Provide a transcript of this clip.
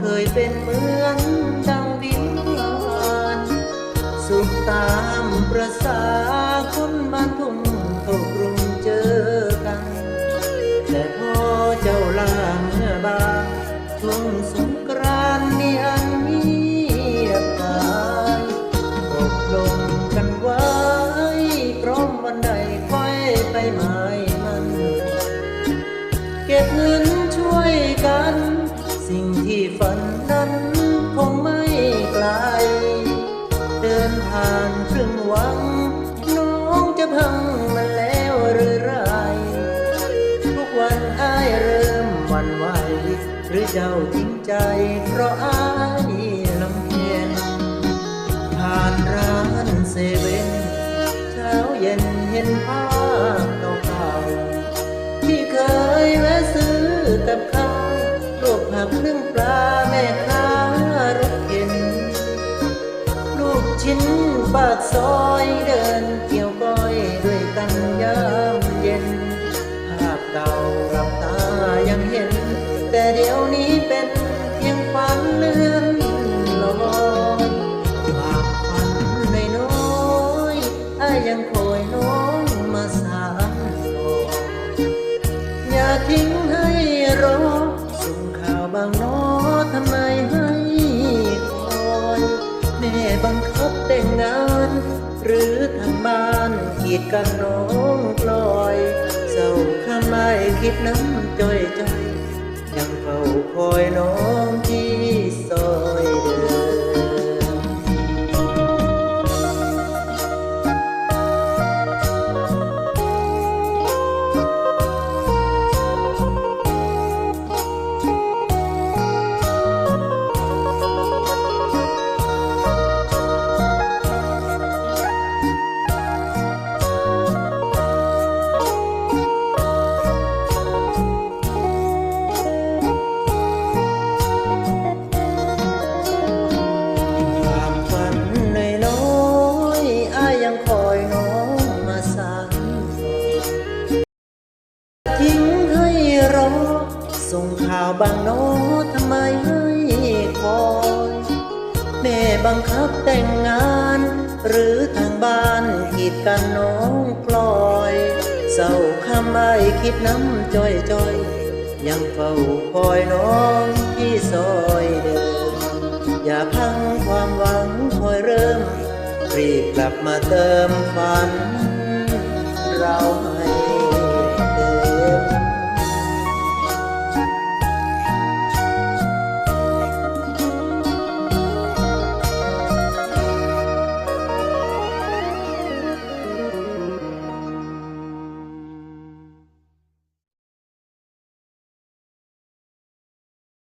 เคยเป็นเหมือนดังวิญญาณสุขตามประสาคนบ้านทุ่งโถกรุงเจอกันแต่พอเจ้าลาเมื่อบางช่วงสงกรานต์มีอันเงียบหายตกลงกันไว้พร้อมวันใดค่อยไปหมายมันเก็บเงินช่วยกันสิ่งที่ฝันนั้นคงไม่ไกลเดินผ่านครึ่งวังน้องจะพังมันแล้วหรือไรทุกวันอ้ายเริ่มหวั่นไหวหรือเจ้าจริงใจเพราะอ้ายลำเพียรผ่านร้านเซเว่นเช้าเย็นเห็นภาพเก่าๆที่เคยแวะซื้อกับข้าวลวกผักนึ่งปลาแม่ค้ารถเข็นลูกชิ้นปากซอยเดินเกี่ยวก้อยด้วยกันยามเย็นภาพเก่าหลับตายังเห็นแต่เดี๋ยวนี้เป็นเพียงฝันเลื่อนลอยความฝันน้อยๆอ้ายยังคอยน้องมาสานต่ออย่าทิ้งให้รอบางน้อทำไมให้คอยแม่บังคับแต่งงานหรือทางบ้านกีดกันน้องปล่อยเศร้าข้ามไม่คิดน้ำจ้อยยังเฝ้าคอยน้องที่ซอยเดิมส่งข่าวบางโน้ทำไมให้คอยแม่บังคับแต่งงานหรือทางบ้านกีดกันน้องปล่อยเศร้าข้ามไม่คิดน้ำจ้อยยังเฝ้าคอยน้องที่ซอยเดิมอย่าพังความหวังคอยเริ่มรีบกลับมาเติมฝันเราให้